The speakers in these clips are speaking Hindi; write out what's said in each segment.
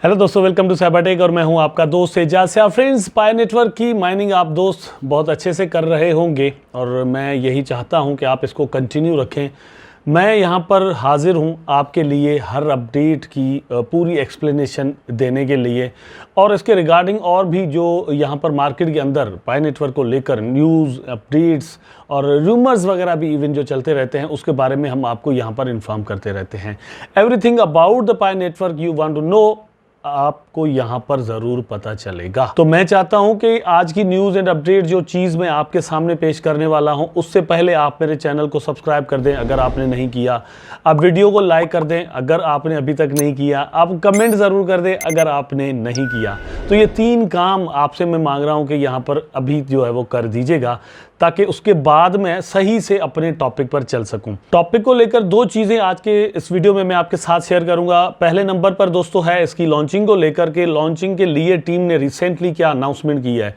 हेलो दोस्तों, वेलकम टू साइबरटेक और मैं हूं आपका दोस्त एजाज से। फ्रेंड्स, पाई नेटवर्क की माइनिंग आप दोस्त बहुत अच्छे से कर रहे होंगे और मैं यही चाहता हूं कि आप इसको कंटिन्यू रखें। मैं यहां पर हाजिर हूं आपके लिए हर अपडेट की पूरी एक्सप्लेनेशन देने के लिए और इसके रिगार्डिंग और भी जो यहां पर मार्केट के अंदर पाई नेटवर्क को लेकर न्यूज़, अपडेट्स और रूमर्स वगैरह भी इवन जो चलते रहते हैं उसके बारे में हम आपको यहां पर इन्फॉर्म करते रहते हैं। Everything about the pi network you want to know आपको यहां पर जरूर पता चलेगा। तो मैं चाहता हूं कि आज की न्यूज़ एंड अपडेट जो चीज़ मैं आपके सामने पेश करने वाला हूं उससे पहले आप मेरे चैनल को सब्सक्राइब कर दें अगर आपने नहीं किया, आप वीडियो को लाइक कर दें अगर आपने अभी तक नहीं किया, आप कमेंट ज़रूर कर दें अगर आपने नहीं किया। तो ये 3 काम आपसे मैं मांग रहा हूं कि यहां पर अभी जो है वो कर दीजिएगा ताकि उसके बाद मैं सही से अपने टॉपिक पर चल सकूं। टॉपिक को लेकर 2 चीज़ें आज के इस वीडियो में मैं आपके साथ शेयर करूंगा। पहले नंबर पर दोस्तों है इसकी लॉन्चिंग को लेकर के। लॉन्चिंग के लिए टीम ने रिसेंटली क्या अनाउंसमेंट की है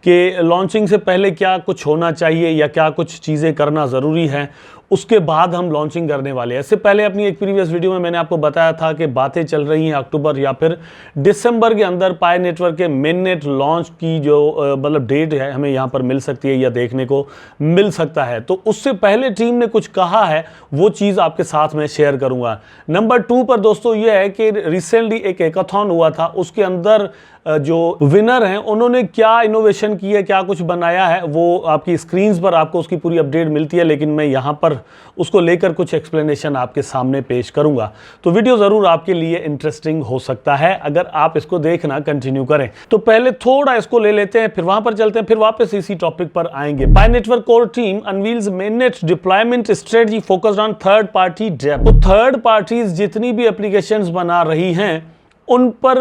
कि लॉन्चिंग से पहले क्या कुछ होना चाहिए या क्या कुछ चीज़ें करना ज़रूरी है, उसके बाद हम लॉन्चिंग करने वाले हैं। इससे पहले अपनी एक प्रीवियस वीडियो में मैंने आपको बताया था कि बातें चल रही हैं अक्टूबर या फिर दिसंबर के अंदर पाई नेटवर्क के मेन नेट लॉन्च की जो मतलब डेट है हमें यहाँ पर मिल सकती है या देखने को मिल सकता है। तो उससे पहले टीम ने कुछ कहा है, वो चीज़ आपके साथ मैं शेयर करूँगा। नंबर 2 पर दोस्तों ये है कि रिसेंटली एक हैकाथॉन हुआ था, उसके अंदर जो विनर हैं उन्होंने क्या इनोवेशन की है, क्या कुछ बनाया है, वो आपकी स्क्रीन्स पर आपको उसकी पूरी अपडेट मिलती है, लेकिन मैं यहाँ पर उसको लेकर कुछ एक्सप्लेनेशन आपके सामने पेश करूंगा। तो वीडियो ज़रूर आपके लिए इंटरेस्टिंग हो सकता है अगर आप इसको देखना कंटिन्यू करें। तो पहले थोड़ा इसको ले लेते हैं, फिर वहां पर चलते हैं, फिर वापस इसी टॉपिक पर आएंगे। Pi network core team unveils mainnet deployment strategy focused on third party dapp. तो थर्ड पार्टीज जितनी भी एप्लीकेशंस बना रही हैं उन पर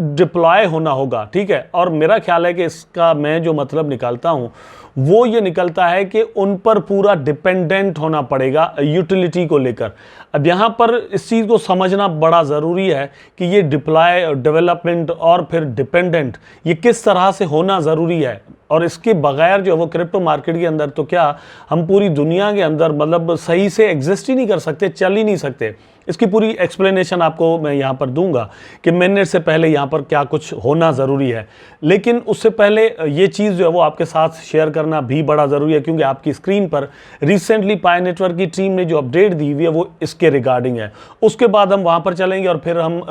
डिप्लॉय होना होगा, ठीक है। और मेरा ख्याल है कि इसका मैं जो मतलब निकालता हूं वो ये निकलता है कि उन पर पूरा डिपेंडेंट होना पड़ेगा यूटिलिटी को लेकर। अब यहाँ पर इस चीज़ को समझना बड़ा ज़रूरी है कि ये डिप्लॉय, डेवलपमेंट और फिर डिपेंडेंट ये किस तरह से होना ज़रूरी है। और इसके बगैर जो है वो क्रिप्टो मार्केट के अंदर तो क्या हम पूरी दुनिया के अंदर मतलब सही से एग्जिस्ट ही नहीं कर सकते, चल ही नहीं सकते। इसकी पूरी एक्सप्लेनेशन आपको मैं यहाँ पर दूंगा कि मेननेट से पहले यहाँ पर क्या कुछ होना ज़रूरी है। लेकिन उससे पहले ये चीज़ जो है वो आपके साथ शेयर करना भी बड़ा ज़रूरी है क्योंकि आपकी स्क्रीन पर रिसेंटली पाई नेटवर्क की टीम ने जो अपडेट दी हुई है वो इसके रिगार्डिंग है। उसके बाद हम वहाँ पर चलेंगे और फिर हम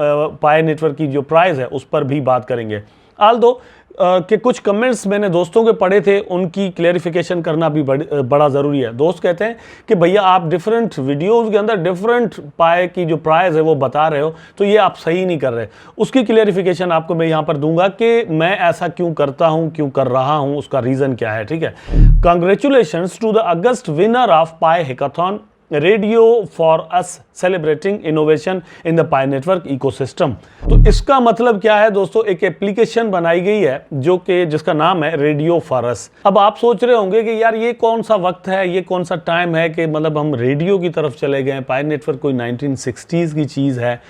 पाई नेटवर्क की जो प्राइस है उस पर भी बात करेंगे। आल्दो कि कुछ कमेंट्स मैंने दोस्तों के पढ़े थे, उनकी क्लेरिफिकेशन करना भी बड़ा ज़रूरी है। दोस्त कहते हैं कि भैया आप डिफरेंट वीडियोस के अंदर डिफरेंट पाए की जो प्राइस है वो बता रहे हो, तो ये आप सही नहीं कर रहे। उसकी क्लेरिफिकेशन आपको मैं यहाँ पर दूंगा कि मैं ऐसा क्यों करता हूँ, क्यों कर रहा हूँ, उसका रीज़न क्या है, ठीक है। Congratulations to the August winner of pi hackathon radio for us celebrating innovation in the pi network ecosystem. तो इसका मतलब क्या है दोस्तों, एक एप्लीकेशन बनाई गई है जो कि जिसका नाम है रेडियो फॉर अस। अब आप सोच रहे होंगे कि यार ये कौन सा वक्त है, ये कौन सा टाइम है कि मतलब हम रेडियो की तरफ चले गए। पाई नेटवर्क कोई 1960s की चीज़ है,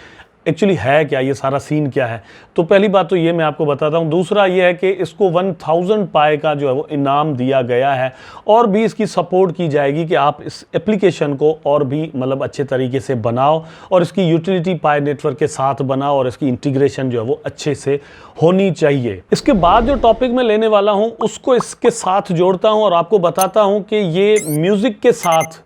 एक्चुअली है क्या, ये सारा सीन क्या है। तो पहली बात तो ये मैं आपको बताता हूँ। दूसरा ये है कि इसको 1000 पाई का जो है वो इनाम दिया गया है और भी इसकी सपोर्ट की जाएगी कि आप इस एप्लीकेशन को और भी मतलब अच्छे तरीके से बनाओ और इसकी यूटिलिटी पाई नेटवर्क के साथ बनाओ और इसकी इंटीग्रेशन जो है वो अच्छे से होनी चाहिए। इसके बाद जो टॉपिक मैं लेने वाला हूँ उसको इसके साथ जोड़ता हूँ और आपको बताता हूँ कि ये म्यूज़िक के साथ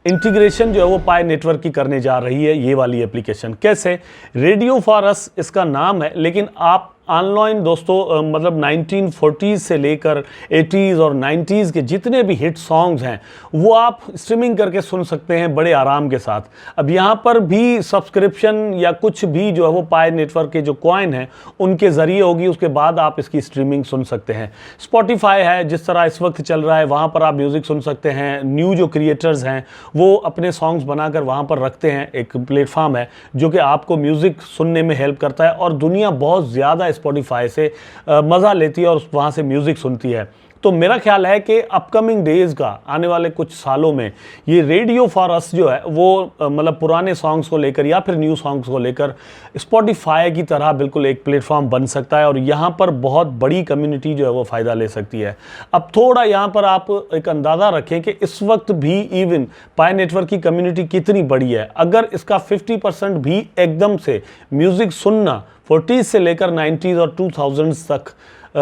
इंटीग्रेशन जो है वो पाई नेटवर्क की करने जा रही है ये वाली एप्लीकेशन। कैसे? रेडियो फॉर अस इसका नाम है, लेकिन आप ऑनलाइन दोस्तों मतलब 1940s से लेकर 80s और 90s के जितने भी हिट सॉन्ग्स हैं वो आप स्ट्रीमिंग करके सुन सकते हैं बड़े आराम के साथ। अब यहाँ पर भी सब्सक्रिप्शन या कुछ भी जो है वो पाई नेटवर्क के जो कॉइन हैं उनके ज़रिए होगी, उसके बाद आप इसकी स्ट्रीमिंग सुन सकते हैं। स्पॉटिफाई है जिस तरह इस वक्त चल रहा है, वहाँ पर आप म्यूज़िक सुन सकते हैं। न्यू जो क्रिएटर्स हैं वो अपने सॉन्ग्स बनाकर वहाँ पर रखते हैं, एक प्लेटफॉर्म है जो कि आपको म्यूज़िक सुनने में हेल्प करता है और दुनिया बहुत ज़्यादा स्पॉटिफाई से मज़ा लेती है और वहाँ से म्यूज़िक सुनती है। तो मेरा ख्याल है कि अपकमिंग डेज का, आने वाले कुछ सालों में, ये रेडियो फॉर अस जो है वो मतलब पुराने सॉन्ग्स को लेकर या फिर न्यू सॉन्ग्स को लेकर स्पॉटिफाई की तरह बिल्कुल एक प्लेटफॉर्म बन सकता है और यहाँ पर बहुत बड़ी कम्युनिटी जो है वो फ़ायदा ले सकती है। अब थोड़ा यहाँ पर आप एक अंदाज़ा रखें कि इस वक्त भी इवन पाई नेटवर्क की कम्युनिटी कितनी बड़ी है। अगर इसका 50% भी एकदम से म्यूज़िक सुनना 40s से लेकर 90s और 2000s तक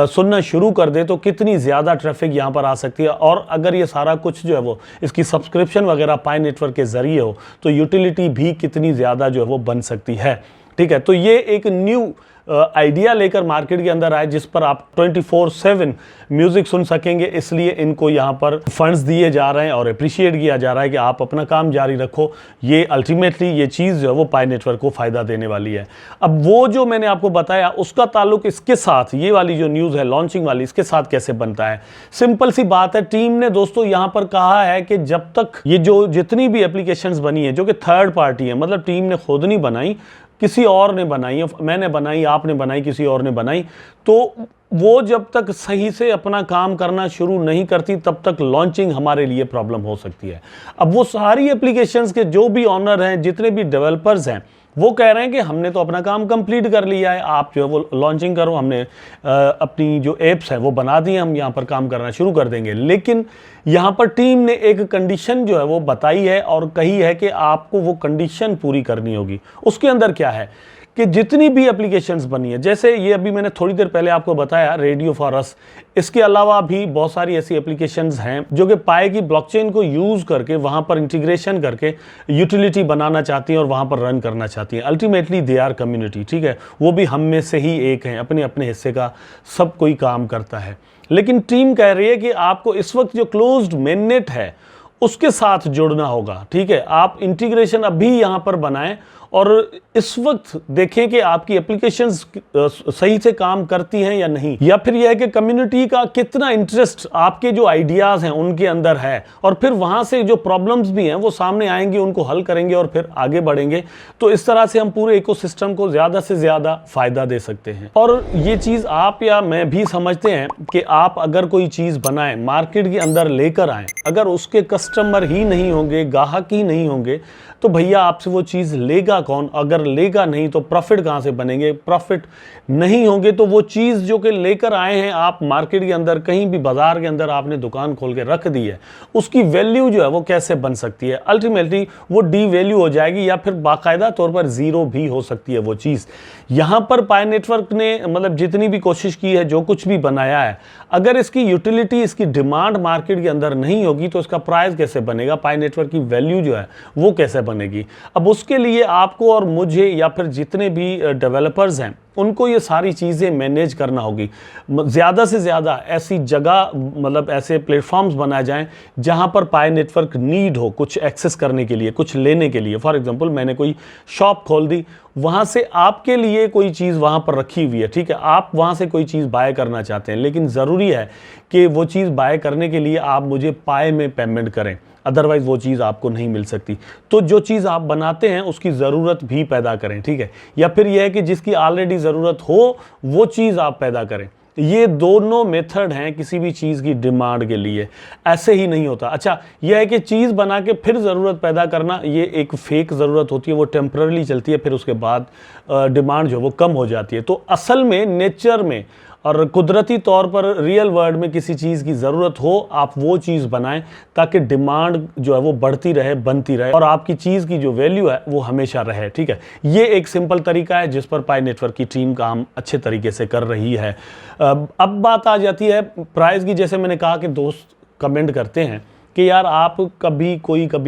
सुनना शुरू कर दे तो कितनी ज़्यादा ट्रैफिक यहाँ पर आ सकती है। और अगर ये सारा कुछ जो है वो इसकी सब्सक्रिप्शन वगैरह पाई नेटवर्क के ज़रिए हो तो यूटिलिटी भी कितनी ज़्यादा जो है वो बन सकती है। ठीक है, तो ये एक न्यू आइडिया लेकर मार्केट के अंदर आए जिस पर आप 24/7 म्यूज़िक सुन सकेंगे, इसलिए इनको यहाँ पर फंड्स दिए जा रहे हैं और अप्रिशिएट किया जा रहा है कि आप अपना काम जारी रखो। ये अल्टीमेटली ये चीज़ जो है वो पाई नेटवर्क को फ़ायदा देने वाली है। अब वो जो मैंने आपको बताया उसका ताल्लुक इसके साथ, ये वाली जो न्यूज़ है लॉन्चिंग वाली, इसके साथ कैसे बनता है। सिंपल सी बात है, टीम ने दोस्तों यहाँ पर कहा है कि जब तक ये जो जितनी भी एप्लीकेशंस बनी है जो कि थर्ड पार्टी है, मतलब टीम ने खुद नहीं बनाई, किसी और ने बनाई है, मैंने बनाई, आपने बनाई, किसी और ने बनाई, तो वो जब तक सही से अपना काम करना शुरू नहीं करती तब तक लॉन्चिंग हमारे लिए प्रॉब्लम हो सकती है। अब वो सारी एप्लीकेशंस के जो भी ऑनर हैं, जितने भी डेवलपर्स हैं, वो कह रहे हैं कि हमने तो अपना काम कंप्लीट कर लिया है, आप जो है वो लॉन्चिंग करो, हमने अपनी जो एप्स है वो बना दी, हम यहाँ पर काम करना शुरू कर देंगे। लेकिन यहाँ पर टीम ने एक कंडीशन जो है वो बताई है और कही है कि आपको वो कंडीशन पूरी करनी होगी। उसके अंदर क्या है कि जितनी भी एप्लीकेशंस बनी है, जैसे ये अभी मैंने थोड़ी देर पहले आपको बताया रेडियो फॉर अस, इसके अलावा भी बहुत सारी ऐसी एप्लीकेशंस हैं जो कि पाई की ब्लॉकचेन को यूज़ करके वहाँ पर इंटीग्रेशन करके यूटिलिटी बनाना चाहती हैं और वहाँ पर रन करना चाहती हैं। अल्टीमेटली दे आर कम्युनिटी, ठीक है, वो भी हम में से ही एक हैं, अपने अपने हिस्से का सब कोई काम करता है। लेकिन टीम कह रही है कि आपको इस वक्त जो क्लोज्ड मेननेट है उसके साथ जुड़ना होगा। ठीक है, आप इंटीग्रेशन अभी यहाँ पर बनाएं और इस वक्त देखें कि आपकी एप्लीकेशंस सही से काम करती हैं या नहीं, या फिर यह है कि कम्युनिटी का कितना इंटरेस्ट आपके जो आइडियाज़ हैं उनके अंदर है, और फिर वहाँ से जो प्रॉब्लम्स भी हैं वो सामने आएंगी, उनको हल करेंगे और फिर आगे बढ़ेंगे। तो इस तरह से हम पूरे इकोसिस्टम को ज़्यादा से ज़्यादा फ़ायदा दे सकते हैं। और ये चीज़ आप या मैं भी समझते हैं कि आप अगर कोई चीज़ बनाएं, मार्केट के अंदर लेकर आएँ, अगर उसके कस्टमर ही नहीं होंगे, ग्राहक ही नहीं होंगे, तो भैया आपसे वो चीज़ लेगा कौन? अगर लेगा नहीं तो प्रॉफिट कहाँ से बनेंगे? प्रॉफिट नहीं होंगे तो वो चीज़ जो कि लेकर आए हैं आप मार्केट के अंदर, कहीं भी बाजार के अंदर आपने दुकान खोल के रख दी है, उसकी वैल्यू जो है वो कैसे बन सकती है? अल्टीमेटली वो डी वैल्यू हो जाएगी या फिर बाकायदा तौर पर ज़ीरो भी हो सकती है वो चीज़। यहाँ पर पाई नेटवर्क ने मतलब जितनी भी कोशिश की है, जो कुछ भी बनाया है, अगर इसकी यूटिलिटी, इसकी डिमांड मार्केट के अंदर नहीं होगी तो इसका प्राइस कैसे बनेगा? पाई नेटवर्क की वैल्यू जो है वो कैसे बनेगी? अब उसके लिए आपको और मुझे या फिर जितने भी डेवलपर्स हैं उनको ये सारी चीज़ें मैनेज करना होगी। ज़्यादा से ज़्यादा ऐसी जगह, मतलब ऐसे प्लेटफॉर्म्स बनाए जाएं जहां पर पाई नेटवर्क नीड हो कुछ एक्सेस करने के लिए, कुछ लेने के लिए। फॉर एग्जांपल मैंने कोई शॉप खोल दी, वहाँ से आपके लिए कोई चीज़ वहाँ पर रखी हुई है, ठीक है, आप वहाँ से कोई चीज़ बाय करना चाहते हैं, लेकिन ज़रूरी है कि वो चीज़ बाय करने के लिए आप मुझे पाई में पेमेंट करें, अदरवाइज़ वो चीज़ आपको नहीं मिल सकती। तो जो चीज़ आप बनाते हैं उसकी ज़रूरत भी पैदा करें, ठीक है, या फिर यह है कि जिसकी ऑलरेडी ज़रूरत हो वो चीज़ आप पैदा करें। ये दोनों मेथड हैं किसी भी चीज़ की डिमांड के लिए, ऐसे ही नहीं होता। अच्छा, यह है कि चीज़ बना के फिर ज़रूरत पैदा करना, ये एक फेक ज़रूरत होती है, वो टेम्पररी चलती है, फिर उसके बाद डिमांड जो वो कम हो जाती है। तो असल में नेचर में और कुदरती तौर पर रियल वर्ल्ड में किसी चीज़ की ज़रूरत हो, आप वो चीज़ बनाएं ताकि डिमांड जो है वो बढ़ती रहे, बनती रहे और आपकी चीज़ की जो वैल्यू है वो हमेशा रहे, ठीक है। ये एक सिंपल तरीका है जिस पर पाई नेटवर्क की टीम काम अच्छे तरीके से कर रही है। अब बात आ जाती है प्राइस की। जैसे मैंने कहा कि दोस्त कमेंट करते हैं कि यार आप कभी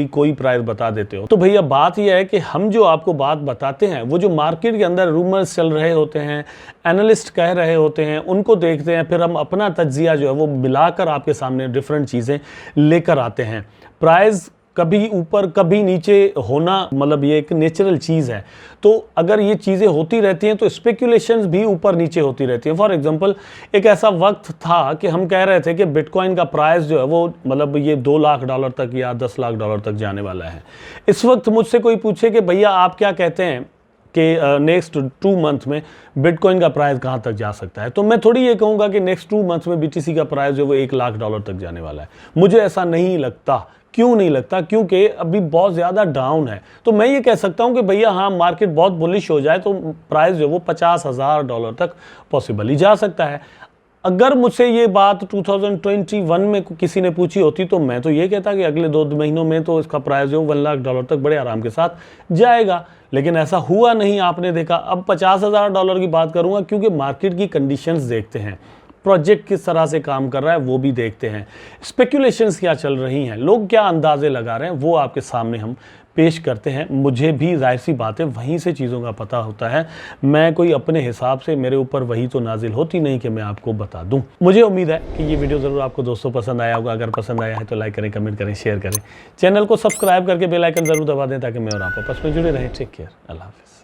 कोई प्राइस बता देते हो, तो भैया बात यह है कि हम जो आपको बात बताते हैं वो जो मार्केट के अंदर रूमर्स चल रहे होते हैं, एनालिस्ट कह रहे होते हैं, उनको देखते हैं, फिर हम अपना तज्जिया जो है वो मिलाकर आपके सामने डिफरेंट चीज़ें लेकर आते हैं। प्राइस कभी ऊपर कभी नीचे होना मतलब ये एक नेचुरल चीज़ है। तो अगर ये चीज़ें होती रहती हैं तो स्पेकुलेशंस भी ऊपर नीचे होती रहती हैं। फॉर एग्जांपल एक ऐसा वक्त था कि हम कह रहे थे कि बिटकॉइन का प्राइस जो है वो मतलब ये $2 लाख तक या $10 लाख तक जाने वाला है। इस वक्त मुझसे कोई पूछे कि भैया आप क्या कहते हैं कि नेक्स्ट 2 मंथ में बिटकॉइन का प्राइस कहाँ तक जा सकता है। तो मैं थोड़ी ये कहूँगा कि नेक्स्ट 2 मंथ्स में BTC का प्राइस जो वो $1 लाख तक जाने वाला है। मुझे ऐसा नहीं लगता। क्यों नहीं लगता? क्योंकि अभी बहुत ज़्यादा डाउन है। तो मैं ये कह सकता हूँ कि भैया हाँ, मार्केट बहुत बुलिश हो जाए तो प्राइस जो वो $50,000 तक पॉसिबली जा सकता है। अगर मुझसे ये बात 2021 में किसी ने पूछी होती तो मैं तो ये कहता कि अगले 2 महीनों में तो इसका प्राइस जो $1 लाख तक बड़े आराम के साथ जाएगा, लेकिन ऐसा हुआ नहीं। आपने देखा। अब $50,000 की बात करूंगा क्योंकि मार्केट की कंडीशंस देखते हैं, प्रोजेक्ट किस तरह से काम कर रहा है वो भी देखते हैं, स्पेकुलेशंस क्या चल रही हैं, लोग क्या अंदाजे लगा रहे हैं, वो आपके सामने हम पेश करते हैं। मुझे भी जाहिर सी बात है वहीं से चीज़ों का पता होता है। मैं कोई अपने हिसाब से, मेरे ऊपर वही तो नाजिल होती नहीं कि मैं आपको बता दूं। मुझे उम्मीद है कि ये वीडियो ज़रूर आपको दोस्तों पसंद आया होगा। अगर पसंद आया है तो लाइक करें, कमेंट करें, शेयर करें, चैनल को सब्सक्राइब करके बेल आइकन ज़रूर दबा दें ताकि मैं और आप आपस में जुड़े रहें। टेक केयर, अल्लाह हाफिज़।